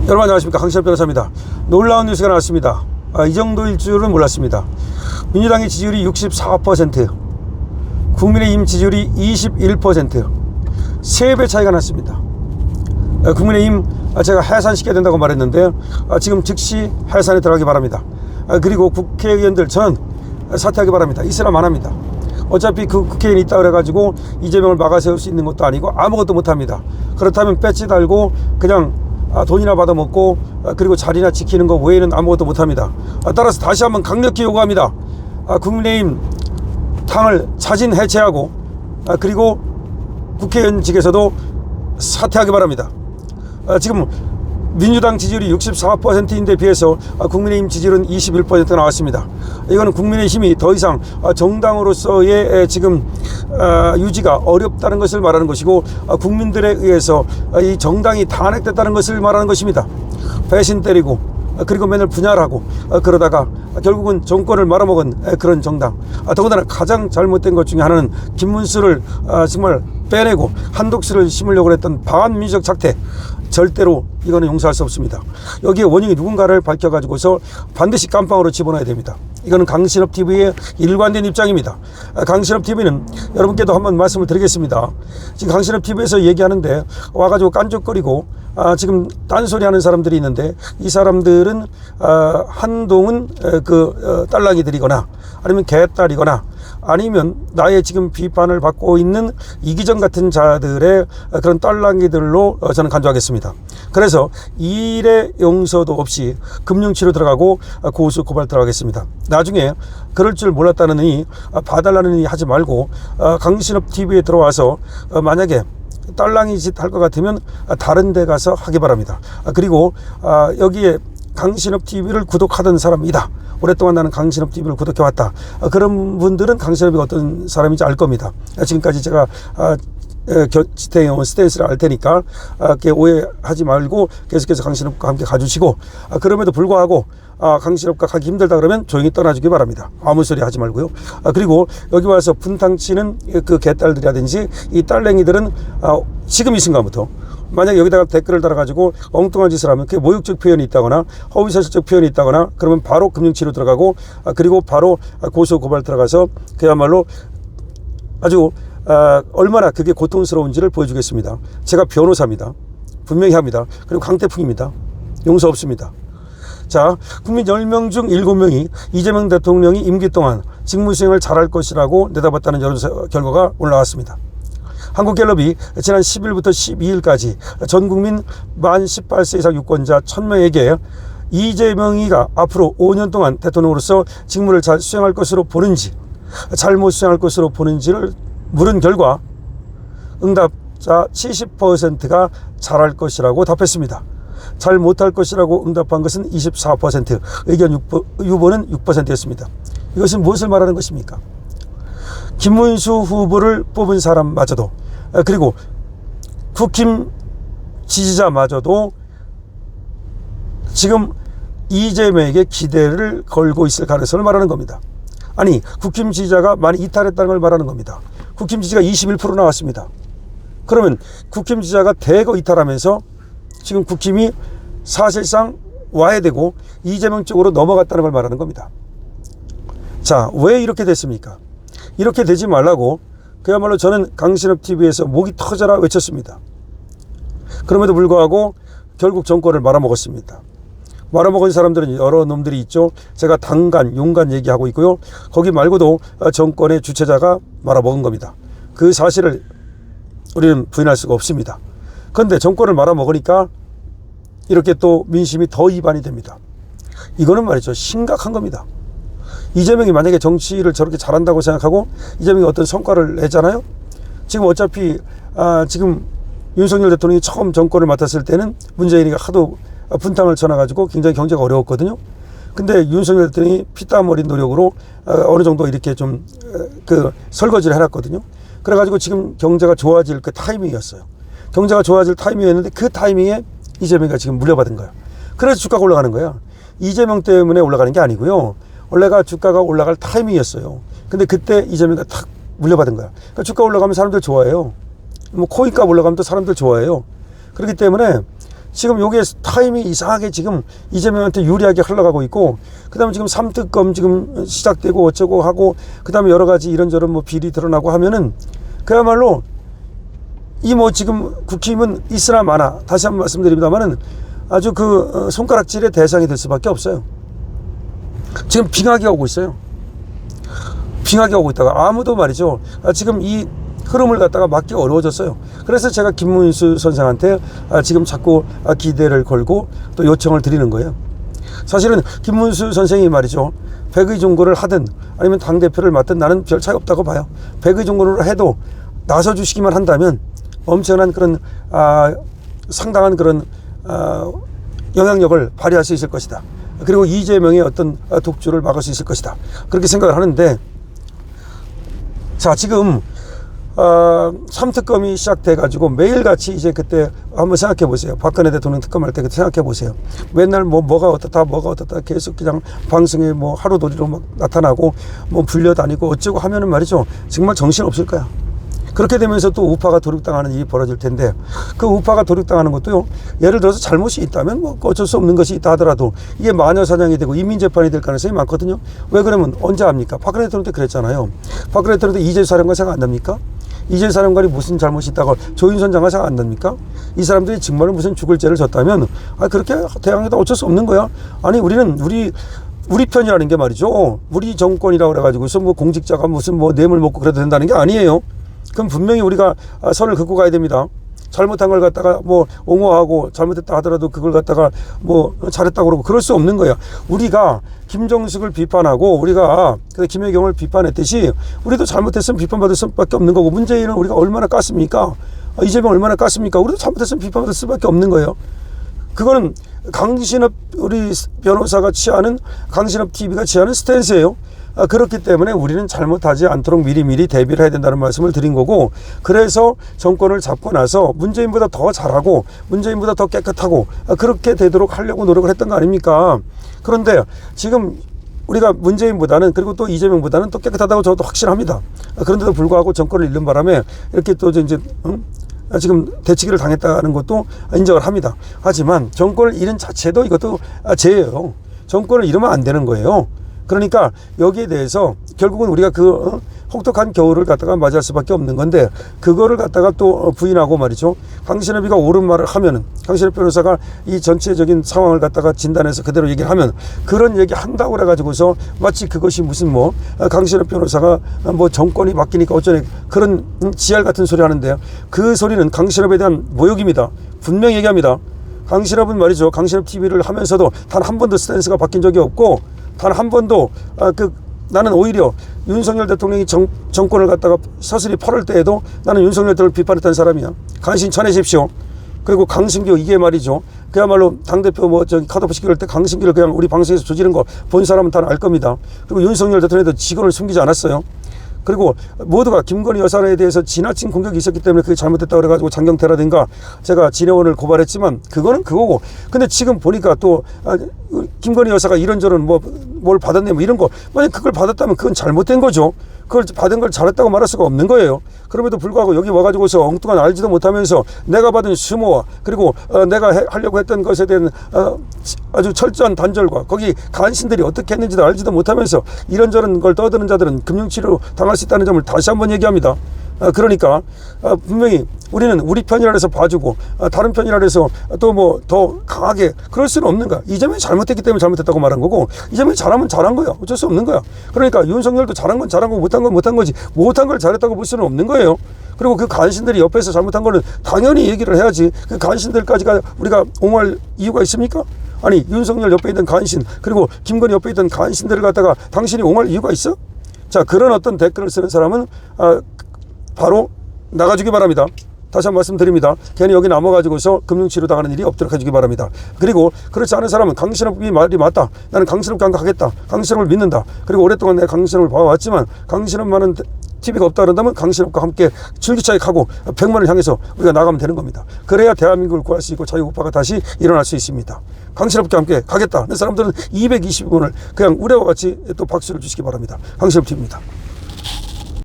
여러분 안녕하십니까, 강신업 변호사입니다. 놀라운 뉴스가 나왔습니다. 이 정도일 줄은 몰랐습니다. 민주당의 지지율이 64%, 국민의힘 지지율이 21%, 3배 차이가 났습니다. 국민의힘 제가 해산시켜야 된다고 말했는데 지금 즉시 해산에 들어가기 바랍니다. 그리고 국회의원들 저는 사퇴하기 바랍니다. 있으라면 안 합니다. 어차피 그 국회의원이 있다 그래가지고 이재명을 막아세울 수 있는 것도 아니고 아무것도 못합니다. 그렇다면 배지 달고 그냥 돈이나 받아먹고 그리고 자리나 지키는 것 외에는 아무것도 못합니다. 따라서 다시 한번 강력히 요구합니다. 국민의힘 당을 자진 해체하고 그리고 국회의원직에서도 사퇴하기 바랍니다. 지금 민주당 지지율이 64%인데 비해서 국민의힘 지지율은 21% 나왔습니다. 이거는 국민의힘이 더 이상 정당으로서의 지금 유지가 어렵다는 것을 말하는 것이고, 국민들에 의해서 이 정당이 탄핵됐다는 것을 말하는 것입니다. 배신 때리고 그리고 맨날 분열하고 그러다가 결국은 정권을 말아먹은 그런 정당. 더군다나 가장 잘못된 것 중에 하나는 김문수를 정말 빼내고 한독수를 심으려고 했던 반민주적 작태, 절대로 이거는 용서할 수 없습니다. 여기에 원인이 누군가를 밝혀가지고서 반드시 깜빵으로 집어넣어야 됩니다. 이거는 강신업TV의 일관된 입장입니다. 강신업TV는 여러분께도 한번 말씀을 드리겠습니다. 지금 강신업TV에서 얘기하는데 와가지고 깐족거리고 지금 딴소리 하는 사람들이 있는데, 이 사람들은 한동훈 딸랑이들이거나 아니면 개딸이거나 아니면 나의 지금 비판을 받고 있는 이기정 같은 자들의 그런 딸랑이들로 저는 간주하겠습니다. 그래서 일의 용서도 없이 금융치료 들어가고 고수 고발 들어가겠습니다. 나중에 그럴 줄 몰랐다느니 봐달라느니 하지 말고 강신업TV에 들어와서 만약에 딸랑이 짓 할 것 같으면 다른 데 가서 하기 바랍니다. 그리고 여기에 강신업TV를 구독하던 사람이다, 오랫동안 나는 강신업TV를 구독해왔다, 그런 분들은 강신업이 어떤 사람인지 알 겁니다. 지금까지 제가 지탱해온 스탠스를 알 테니까 오해하지 말고 계속해서 강신업과 함께 가주시고, 그럼에도 불구하고 강신업과 가기 힘들다 그러면 조용히 떠나주기 바랍니다. 아무 소리 하지 말고요. 그리고 여기 와서 분탕치는 그 개딸들이라든지 이 딸랭이들은 지금 이 순간부터 만약 여기다가 댓글을 달아가지고 엉뚱한 짓을 하면 그게 모욕적 표현이 있다거나 허위사실적 표현이 있다거나 그러면 바로 금융치료 들어가고 그리고 바로 고소 고발 들어가서 그야말로 아주 얼마나 그게 고통스러운지를 보여주겠습니다. 제가 변호사입니다. 분명히 합니다. 그리고 강태풍입니다. 용서 없습니다. 자, 국민 10명 중 7명이 이재명 대통령이 임기 동안 직무수행을 잘할 것이라고 내다봤다는 여론조사 결과가 올라왔습니다. 한국갤럽이 지난 10일부터 12일까지 전국민 만 18세 이상 유권자 1000명에게 이재명이가 앞으로 5년 동안 대통령으로서 직무를 잘 수행할 것으로 보는지 잘못 수행할 것으로 보는지를 물은 결과 응답자 70%가 잘할 것이라고 답했습니다. 잘 못할 것이라고 응답한 것은 24%, 의견 유보는 6%였습니다. 이것은 무엇을 말하는 것입니까? 김문수 후보를 뽑은 사람마저도, 그리고 국힘 지지자마저도 지금 이재명에게 기대를 걸고 있을 가능성을 말하는 겁니다. 아니, 국힘 지지자가 많이 이탈했다는 걸 말하는 겁니다. 국힘 지지가 21% 나왔습니다. 그러면 국힘 지지자가 대거 이탈하면서 지금 국힘이 사실상 와해되고 이재명 쪽으로 넘어갔다는 걸 말하는 겁니다. 자, 왜 이렇게 됐습니까? 이렇게 되지 말라고 그야말로 저는 강신업TV에서 목이 터져라 외쳤습니다. 그럼에도 불구하고 결국 정권을 말아먹었습니다. 말아먹은 사람들은 여러 놈들이 있죠. 제가 당간, 용간 얘기하고 있고요. 거기 말고도 정권의 주체자가 말아먹은 겁니다. 그 사실을 우리는 부인할 수가 없습니다. 그런데 정권을 말아먹으니까 이렇게 또 민심이 더 이반이 됩니다. 이거는 말이죠, 심각한 겁니다. 이재명이 만약에 정치를 저렇게 잘한다고 생각하고 이재명이 어떤 성과를 내잖아요. 지금 어차피 지금 윤석열 대통령이 처음 정권을 맡았을 때는 문재인이가 하도 분탕을 쳐놔가지고 굉장히 경제가 어려웠거든요. 근데 윤석열 대통령이 피땀 어린 노력으로 어느 정도 이렇게 좀 설거지를 해놨거든요. 그래가지고 지금 경제가 좋아질 그 타이밍이었어요. 경제가 좋아질 타이밍이었는데 그 타이밍에 이재명이가 지금 물려받은 거예요. 그래서 주가가 올라가는 거예요. 이재명 때문에 올라가는 게 아니고요. 원래가 주가가 올라갈 타이밍이었어요. 근데 그때 이재명이가 탁 물려받은 거야. 그러니까 주가 올라가면 사람들 좋아해요. 뭐 코인값 올라가면 또 사람들 좋아해요. 그렇기 때문에 지금 요게 타임이 이상하게 지금 이재명한테 유리하게 흘러가고 있고, 그 다음에 지금 3특검 지금 시작되고 어쩌고 하고, 그 다음에 여러 가지 이런저런 뭐 비리 드러나고 하면은 그야말로 이 뭐 지금 국힘은 있으나 마나, 다시 한번 말씀드립니다만은 아주 그 손가락질의 대상이 될 수밖에 없어요. 지금 빙하기 오고 있어요. 빙하기 오고 있다가 아무도 말이죠. 지금 이 흐름을 갖다가 막기 어려워졌어요. 그래서 제가 김문수 선생한테 지금 자꾸 기대를 걸고 또 요청을 드리는 거예요. 사실은 김문수 선생이 말이죠. 백의종군을 하든 아니면 당대표를 맡든 나는 별 차이 없다고 봐요. 백의종군으로 해도 나서주시기만 한다면 엄청난 그런 상당한 그런 영향력을 발휘할 수 있을 것이다. 그리고 이재명의 어떤 독주를 막을 수 있을 것이다. 그렇게 생각을 하는데, 자, 지금 3특검이 시작돼 가지고 매일같이 이제 그때 한번 생각해 보세요. 박근혜 대통령 특검할 때 그때 생각해 보세요. 맨날 뭐가 어떻다 계속 그냥 방송에 뭐 하루도리로 막 나타나고 뭐 불려다니고 어쩌고 하면은 말이죠. 정말 정신 없을 거야. 그렇게 되면서 또 우파가 도륙당하는 일이 벌어질 텐데, 그 우파가 도륙당하는 것도요, 예를 들어서 잘못이 있다면 뭐 어쩔 수 없는 것이 있다 하더라도 이게 마녀사냥이 되고 인민재판이 될 가능성이 많거든요. 왜 그러면 언제 합니까? 박근혜 대통령 때 그랬잖아요. 박근혜 대통령 때 이재수 사령관 생각 안 납니까? 이재수 사령관이 무슨 잘못이 있다고 조윤선 장관 생각 안 납니까? 이 사람들이 정말 무슨 죽을 죄를 졌다면 그렇게 대항해도 어쩔 수 없는 거야. 아니 우리는 우리 편이라는 게 말이죠. 우리 정권이라고 그래가지고서 뭐 공직자가 무슨 뭐 뇌물 먹고 그래도 된다는 게 아니에요. 그럼 분명히 우리가 선을 긋고 가야 됩니다. 잘못한 걸 갖다가 뭐 옹호하고 잘못했다 하더라도 그걸 갖다가 뭐 잘했다고 그러고 그럴 수 없는 거야. 우리가 김정숙을 비판하고 우리가 김혜경을 비판했듯이 우리도 잘못했으면 비판받을 수밖에 없는 거고, 문재인은 우리가 얼마나 깠습니까? 이재명 얼마나 깠습니까? 우리도 잘못했으면 비판받을 수밖에 없는 거예요. 그거는 강신업 우리 변호사가 취하는, 강신업 TV가 취하는 스탠스예요. 그렇기 때문에 우리는 잘못하지 않도록 미리미리 대비를 해야 된다는 말씀을 드린 거고, 그래서 정권을 잡고 나서 문재인보다 더 잘하고 문재인보다 더 깨끗하고 그렇게 되도록 하려고 노력을 했던 거 아닙니까? 그런데 지금 우리가 문재인보다는, 그리고 또 이재명보다는 또 깨끗하다고 저도 확신합니다. 그런데도 불구하고 정권을 잃는 바람에 이렇게 또 이제 지금 대치기를 당했다는 것도 인정을 합니다. 하지만 정권을 잃은 자체도 이것도 죄예요. 정권을 잃으면 안 되는 거예요. 그러니까 여기에 대해서 결국은 우리가 그 혹독한 겨울을 갖다가 맞이할 수밖에 없는 건데, 그거를 갖다가 또 부인하고 말이죠. 강신업이가 옳은 말을 하면은, 강신업 변호사가 이 전체적인 상황을 갖다가 진단해서 그대로 얘기를 하면, 그런 얘기 한다고 그래가지고서 마치 그것이 무슨 뭐 강신업 변호사가 뭐 정권이 바뀌니까 어쩌네 그런 지랄 같은 소리 하는데요. 그 소리는 강신업에 대한 모욕입니다. 분명히 얘기합니다. 강신업은 말이죠. 강신업 TV를 하면서도 단 한 번도 스탠스가 바뀐 적이 없고, 단 한 번도 나는 오히려 윤석열 대통령이 정권을 갖다가 서슬이 펄을 때에도 나는 윤석열 대통령을 비판했던 사람이야. 강신 쳐내십시오. 그리고 강신교, 이게 말이죠. 그야말로 당대표 뭐 저기 컷오프 시킬 때 강신교를 그냥 우리 방송에서 조지는 거 본 사람은 다 알 겁니다. 그리고 윤석열 대통령도 직원을 숨기지 않았어요. 그리고 모두가 김건희 여사에 대해서 지나친 공격이 있었기 때문에 그게 잘못됐다고 그래가지고 장경태라든가 제가 진해원을 고발했지만 그거는 그거고, 근데 지금 보니까 또 김건희 여사가 이런저런 뭘 받았네 뭐 이런 거, 만약 그걸 받았다면 그건 잘못된 거죠. 그걸 받은 걸 잘했다고 말할 수가 없는 거예요. 그럼에도 불구하고 여기 와가지고서 엉뚱한 알지도 못하면서 내가 받은 수모와 그리고 내가 하려고 했던 것에 대한 아주 철저한 단절과 거기 간신들이 어떻게 했는지도 알지도 못하면서 이런저런 걸 떠드는 자들은 금융치료 당할 수 있다는 점을 다시 한번 얘기합니다. 그러니까 분명히 우리는 우리 편이라 해서 봐주고 다른 편이라 해서 또 뭐 더 강하게 그럴 수는 없는 거야. 이재명이 잘못했기 때문에 잘못했다고 말한 거고, 이재명이 잘하면 잘한 거야. 어쩔 수 없는 거야. 그러니까 윤석열도 잘한 건 잘한 거고 못한 건 못한 거지, 못한 걸 잘했다고 볼 수는 없는 거예요. 그리고 그 간신들이 옆에서 잘못한 거는 당연히 얘기를 해야지. 그 간신들까지가 우리가 옹호할 이유가 있습니까? 아니 윤석열 옆에 있던 간신, 그리고 김건희 옆에 있던 간신들을 갖다가 당신이 옹호할 이유가 있어? 자, 그런 어떤 댓글을 쓰는 사람은 바로 나가주기 바랍니다. 다시 한번 말씀드립니다. 괜히 여기 남아가지고서 금융치료 당하는 일이 없도록 해주기 바랍니다. 그리고 그렇지 않은 사람은 강신업이 말이 맞다. 나는 강신업 강가하겠다. 강신업을 믿는다. 그리고 오랫동안 내가 강신업을 봐왔지만 강신업만은 TV가 없다 그런다면 강신업과 함께 줄기차게 하고 100만을 향해서 우리가 나가면 되는 겁니다. 그래야 대한민국을 구할 수 있고 자유우파가 다시 일어날 수 있습니다. 강신업과 함께 가겠다. 그 사람들은 220원을 그냥 우레와 같이 또 박수를 주시기 바랍니다. 강신업 TV입니다.